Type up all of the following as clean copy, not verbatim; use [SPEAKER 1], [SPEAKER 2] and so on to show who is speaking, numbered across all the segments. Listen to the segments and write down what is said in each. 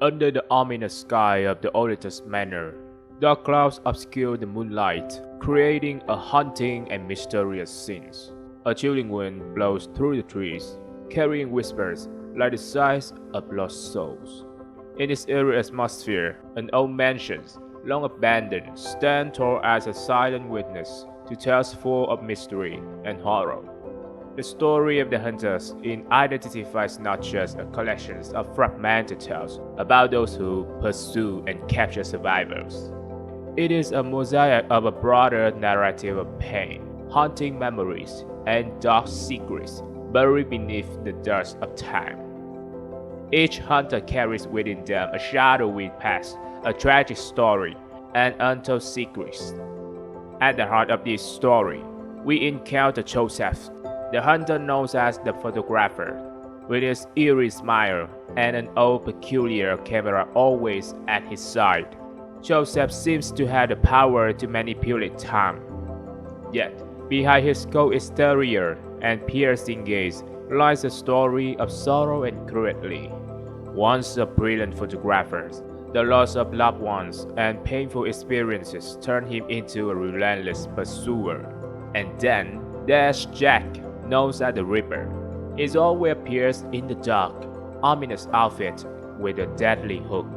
[SPEAKER 1] Under the ominous sky of the auditor's manor, dark clouds obscure the moonlight, creating a haunting and mysterious scene. A chilling wind blows through the trees, carrying whispers like the sighs of lost souls. In this eerie atmosphere, an old mansion, long abandoned, stands tall as a silent witness to tales full of mystery and horror. The story of the hunters in Identify is not just a collection of fragmented tales about those who pursue and capture survivors. It is a mosaic of a broader narrative of pain, haunting memories, and dark secrets buried beneath the dust of time. Each hunter carries within them a shadowy past, a tragic story, and untold secrets. At the heart of this story, we encounter Joseph, the hunter known as the photographer, with his eerie smile and an old peculiar camera always at his side. Joseph seems to have the power to manipulate time. Yet, behind his cold exterior and piercing gaze lies a story of sorrow and cruelty. Once a brilliant photographer, the loss of loved ones and painful experiences turned him into a relentless pursuer. And then there's Jack, known as the Ripper. He always appears in the dark, ominous outfit with a deadly hook.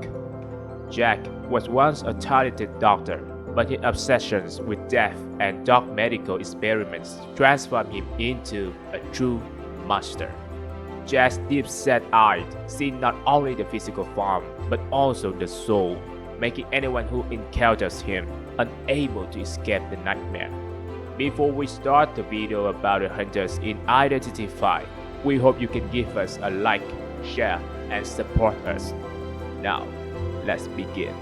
[SPEAKER 1] Jack was once a talented doctor, but his obsessions with death and dark medical experiments transformed him into a true monster. Jack's deep-set eyes see not only the physical form, but also the soul, making anyone who encounters him unable to escape the nightmare. Before we start the video about the hunters in Identify, we hope you can give us a like, share, and support us. Now, let's begin.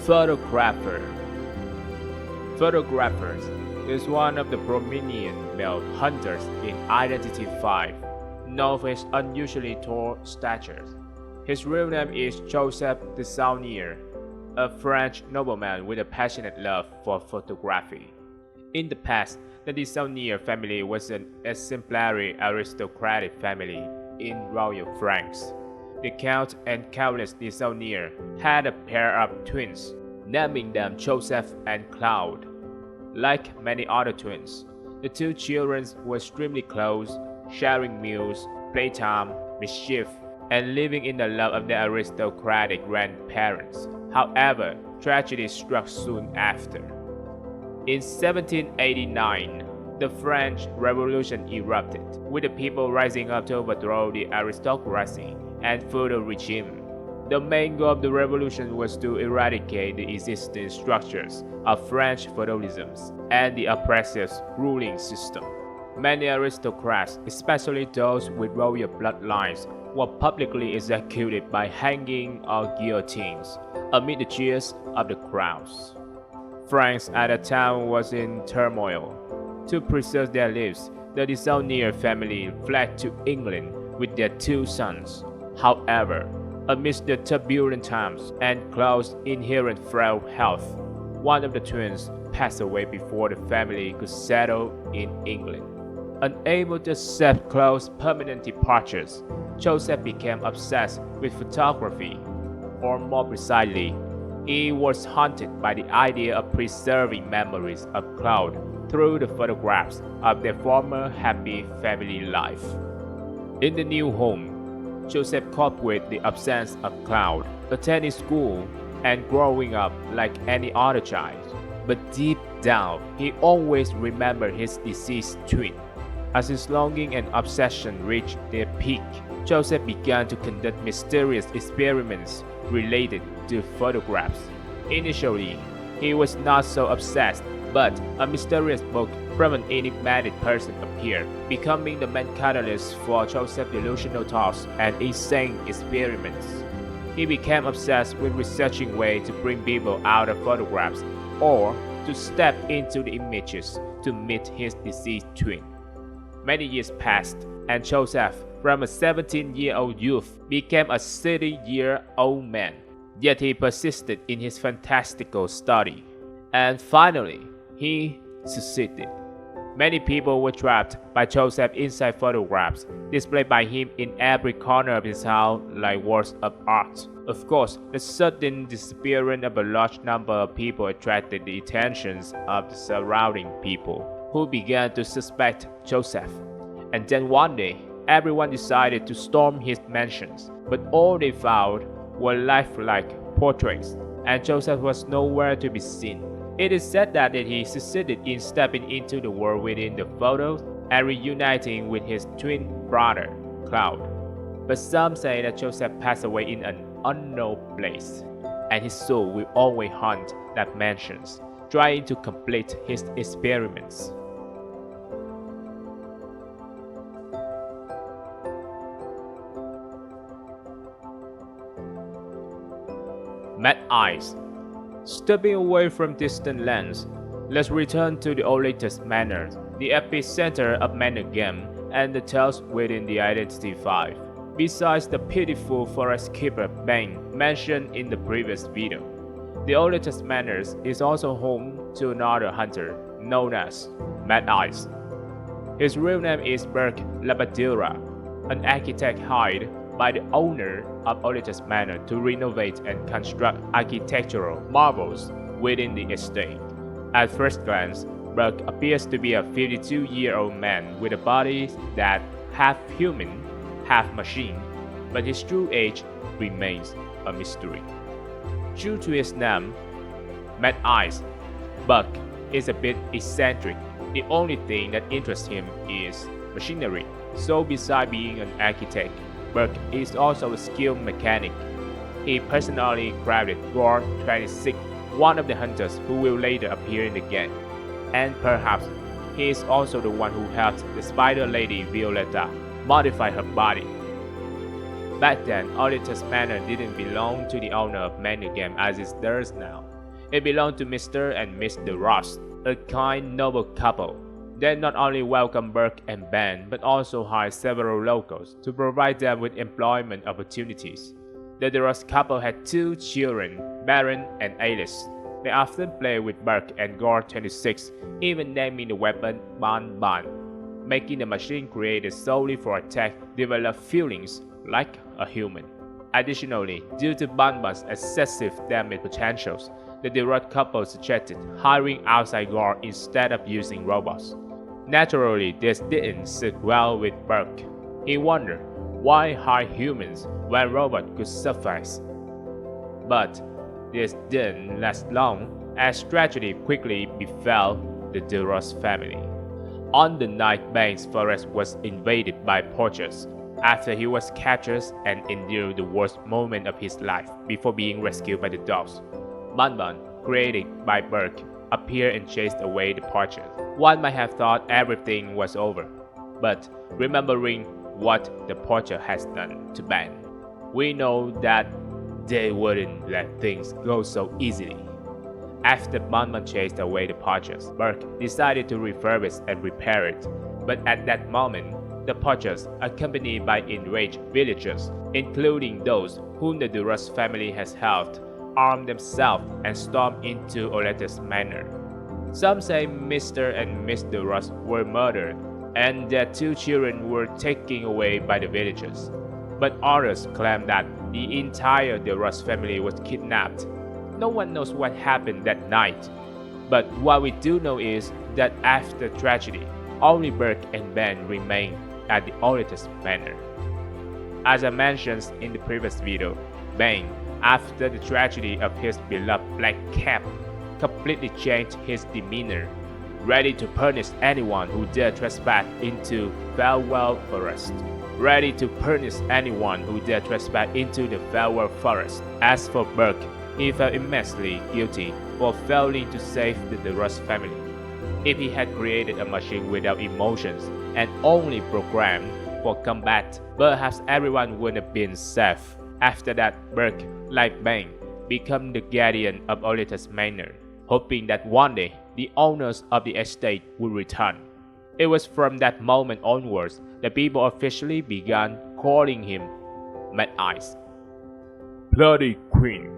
[SPEAKER 1] Photographer is one of the prominent male hunters in Identify, known for his unusually tall stature. His real name is Joseph de Saunier, a French nobleman with a passionate love for photography. In the past, the de Saunier family was an exemplary aristocratic family in royal France. The Count and Countess de Saunier had a pair of twins, naming them Joseph and Claude. Like many other twins, the two children were extremely close, sharing meals, playtime, mischief, and living in the love of their aristocratic grandparents. However, tragedy struck soon after. In 1789, the French Revolution erupted, with the people rising up to overthrow the aristocracy and feudal regime. The main goal of the revolution was to eradicate the existing structures of French feudalism and the oppressive ruling system. Many aristocrats, especially those with royal bloodlines, were publicly executed by hanging or guillotines, amid the cheers of the crowds. France at the time was in turmoil. To preserve their lives, the de Saunier family fled to England with their two sons. However, amidst the turbulent times and Claude's inherent frail health, one of the twins passed away before the family could settle in England. Unable to accept Claude's permanent departures, Joseph became obsessed with photography, or more precisely, he was haunted by the idea of preserving memories of Claude through the photographs of their former happy family life. In the new home, Joseph coped with the absence of Claude, attending school, and growing up like any other child. But deep down, he always remembered his deceased twin. As his longing and obsession reached their peak, Joseph began to conduct mysterious experiments related to photographs. Initially, he was not so obsessed, but a mysterious book from an enigmatic person appeared, becoming the main catalyst for Joseph's delusional thoughts and insane experiments. He became obsessed with researching ways to bring people out of photographs or to step into the images to meet his deceased twin. Many years passed, and Joseph, from a 17-year-old youth, became a 30-year-old man. Yet he persisted in his fantastical study, and finally, he succeeded. Many people were trapped by Joseph inside photographs, displayed by him in every corner of his house like works of art. Of course, the sudden disappearance of a large number of people attracted the attentions of the surrounding people, who began to suspect Joseph. And then one day, everyone decided to storm his mansions, but all they found were lifelike portraits, and Joseph was nowhere to be seen. It is said that he succeeded in stepping into the world within the photos and reuniting with his twin brother, Cloud. But some say that Joseph passed away in an unknown place, and his soul will always haunt that mansions, trying to complete his experiments. NetEase. Stepping away from distant lands, let's return to the latest manor, the epicenter of manor game, and the tales within the Identity 5. Besides the pitiful forest keeper Bane mentioned in the previous video, the latest manor is also home to another hunter known as NetEase. His real name is Burke Labadura, an architect hired by the owner of Olitus Manor to renovate and construct architectural marvels within the estate. At first glance, Burke appears to be a 52-year-old man with a body that half human, half machine, but his true age remains a mystery. Due to his name, NetEase, Burke is a bit eccentric. The only thing that interests him is machinery, so besides being an architect, Burke is also a skilled mechanic. He personally crafted Gore 26, one of the hunters who will later appear in the game. And perhaps he is also the one who helped the Spider Lady Violetta modify her body. Back then, Olitus Manor didn't belong to the owner of Manor Game as it does now. It belonged to Mr. and Mrs. Ross, a kind, noble couple. They not only welcomed Burke and Ben, but also hired several locals to provide them with employment opportunities. The DeRoss couple had two children, Baron and Alice. They often played with Burke and Gore 26, even naming the weapon Bon Bon, making the machine created solely for attack develop feelings like a human. Additionally, due to Bon Bon's excessive damage potentials, the DeRoss couple suggested hiring outside guard instead of using robots. Naturally, this didn't sit well with Burke. He wondered why hire humans when robots could suffice. But this didn't last long, as tragedy quickly befell the DeRoss family. On the night Bane's forest was invaded by poachers, after he was captured and endured the worst moment of his life before being rescued by the dogs, Bon Bon, created by Burke, appeared and chased away the poachers. One might have thought everything was over, but remembering what the poacher has done to Ben, we know that they wouldn't let things go so easily. After Bon Bon chased away the poachers, Burke decided to refurbish and repair it, but at that moment, the poachers, accompanied by enraged villagers, including those whom the DeRoss family has helped, armed themselves and stormed into Oletta's manor. Some say Mr. and Miss DeRoss were murdered, and their two children were taken away by the villagers. But others claim that the entire DeRoss family was kidnapped. No one knows what happened that night, but what we do know is that after tragedy, only Burke and Ben remained at the Olitus Manor. As I mentioned in the previous video, Bane, after the tragedy of his beloved Black Cap, completely changed his demeanor, ready to punish anyone who dare trespass into Farewell Forest. Ready to punish anyone who dare trespass into the Farewell Forest. As for Burke, he felt immensely guilty for failing to save the DeRoss family. If he had created a machine without emotions and only programmed for combat, perhaps everyone would have been safe. After that, Burke, like Bane, became the guardian of Olitus Manor, hoping that one day the owners of the estate would return. It was from that moment onwards that people officially began calling him NetEase. Bloody Queen.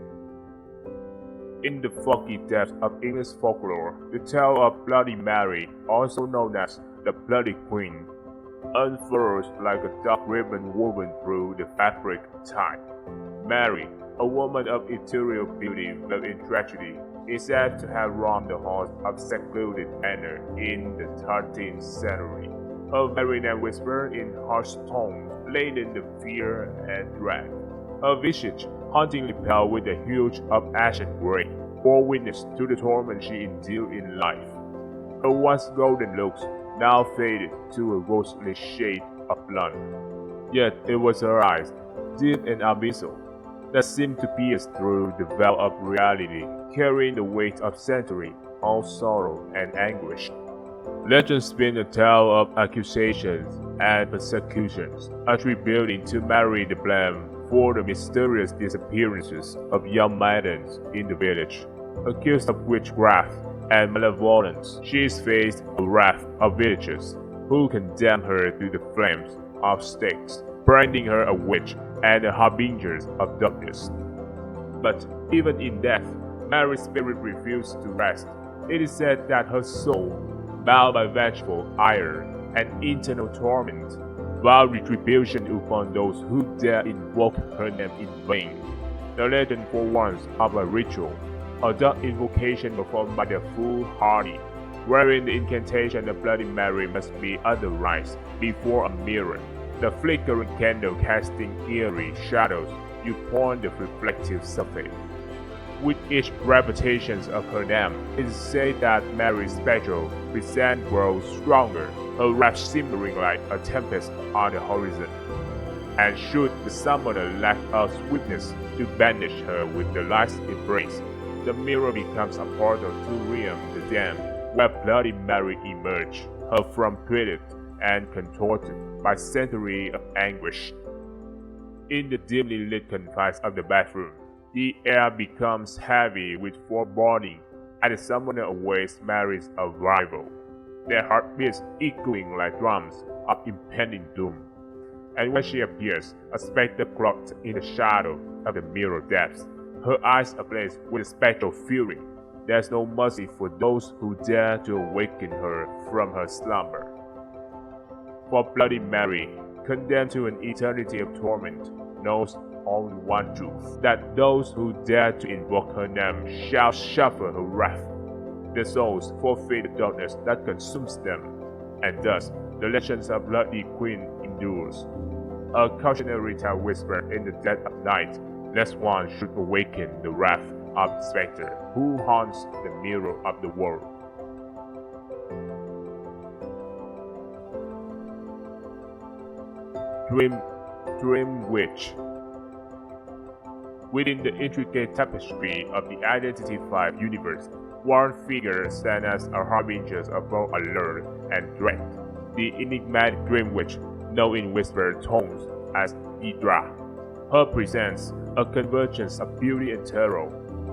[SPEAKER 1] In the foggy depths of English folklore, the tale of Bloody Mary, also known as the Bloody Queen, unfurls like a dark ribbon woven through the fabric of time. Mary, a woman of ethereal beauty but in tragedy, is said to have roamed the halls of secluded manor in the 13th century. Her very name whispered in harsh tones, laden with fear and dread. Her visage, hauntingly pale with a hue of ashen gray, bore witness to the torment she endured in life. Her once golden looks now faded to a ghostly shade of blonde. Yet it was her eyes, deep and abyssal, that seemed to pierce through the veil of reality, carrying the weight of century-old sorrow and anguish. Legend spin a tale of accusations and persecutions, attributing to Mary the blame for the mysterious disappearances of young maidens in the village. Accused of witchcraft and malevolence, she is faced a wrath of villagers who condemn her to the flames of stakes, branding her a witch and a harbinger of darkness. But even in death, Mary's spirit refused to rest. It is said that her soul, bound by vengeful ire and internal torment, vowed retribution upon those who dare invoke her name in vain. The legend forewarns of a ritual, a dark invocation performed by the foolhardy, wherein the incantation of Bloody Mary must be uttered before a mirror, the flickering candle casting eerie shadows upon the reflective surface. With each repetition of her name, it is said that Mary's spectral presence grows stronger, her wrath simmering like a tempest on the horizon. And should the summoner lack of swiftness to banish her with the light's embrace, the mirror becomes a portal to realm the dam, where Bloody Mary emerges, her form twisted and contorted by centuries of anguish. In the dimly lit confines of the bathroom, the air becomes heavy with foreboding, and the summoner awaits Mary's arrival, their heartbeats echoing like drums of impending doom. And when she appears, a spectre cloaked in the shadow of the mirror depths, her eyes ablaze with spectral fury, there's no mercy for those who dare to awaken her from her slumber. For Bloody Mary, condemned to an eternity of torment, knows only one truth, that those who dare to invoke her name shall suffer her wrath. Their souls forfeit the darkness that consumes them, and thus the legends of Bloody Queen endures. A cautionary tale whispered in the dead of night, lest one should awaken the wrath of the spectre who haunts the mirror of the world. Dream Witch. Within the intricate tapestry of the Identity 5 universe, one figure stands as a harbinger of both allure and dread, the enigmatic Dream Witch, known in whispered tones as Deidre. Her presence, a convergence of beauty and terror,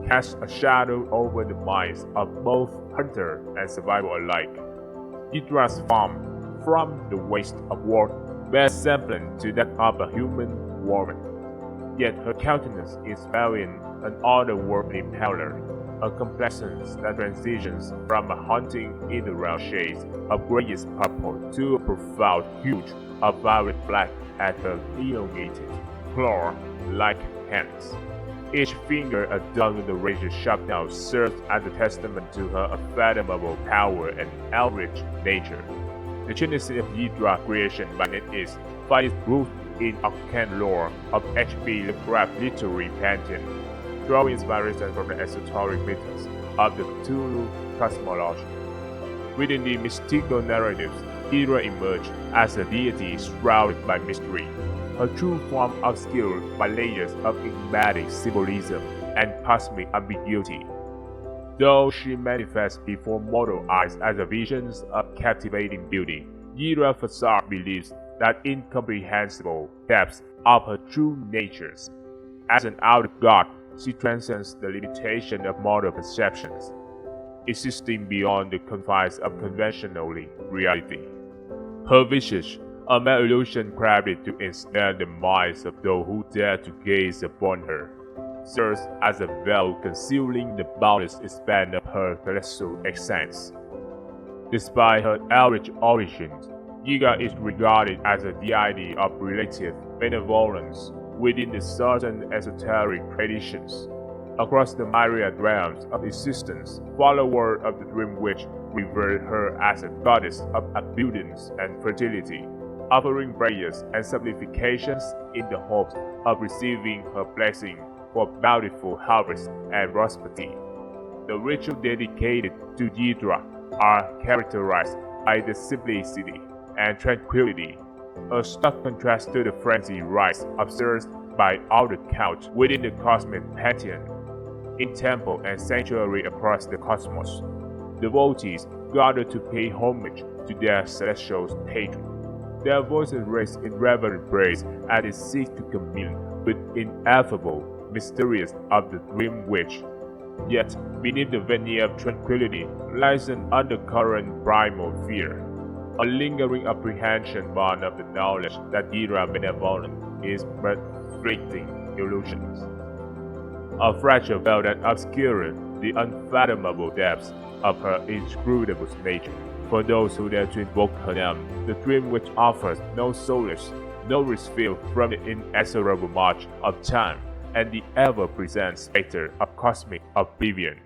[SPEAKER 1] casts a shadow over the minds of both hunter and survivor alike. Deidre's form, from the waist upward, bears semblance to that of a human woman. Yet her countenance is valiant and otherworldly pallor, a complexity that transitions from a haunting ethereal shades of grayish purple to a profound hue of violet black at her elongated, claw-like hands. Each finger adorned with a razor-sharp nail serves as a testament to her unfathomable power and eldritch nature. The genesis of Deidre creation by NetEase finds its root in arcane lore of H.P. Lovecraft's literary pantheon, drawing inspiration from the esoteric myths of the Cthulhu cosmology. Within the mystical narratives, Deidre emerged as a deity shrouded by mystery, her true form obscured by layers of enigmatic symbolism and cosmic ambiguity. Though she manifests before mortal eyes as a vision of captivating beauty, Deidre facade believes that incomprehensible depths of her true natures. As an outer god, she transcends the limitation of mortal perceptions, existing beyond the confines of conventional reality. Her visage, a mere illusion crafted to ensnare the minds of those who dare to gaze upon her, serves as a veil concealing the boundless expanse of her celestial essence. Despite her average origins, Giga is regarded as a deity of relative benevolence within the certain esoteric traditions. Across the myriad realms of existence, followers of the Dream Witch revere her as a goddess of abundance and fertility, offering prayers and supplications in the hopes of receiving her blessing for bountiful harvest and prosperity. The rituals dedicated to Yidra are characterized by the simplicity and tranquility, a stark contrast to the frenzied rites observed by all the cults within the cosmic pantheon. In temple and sanctuary across the cosmos, devotees gather to pay homage to their celestial patron. Their voices raise in reverent praise as they seek to commune with ineffable mysteries of the Dream Witch. Yet, beneath the veneer of tranquility lies an undercurrent primal fear, a lingering apprehension born of the knowledge that Gira benevolent is but fleeting illusions. A fragile veil that obscures the unfathomable depths of her inscrutable nature. For those who dare to invoke her name, the Dream Witch offers no solace, no respite from the inexorable march of time and the ever-present specter of cosmic oblivion.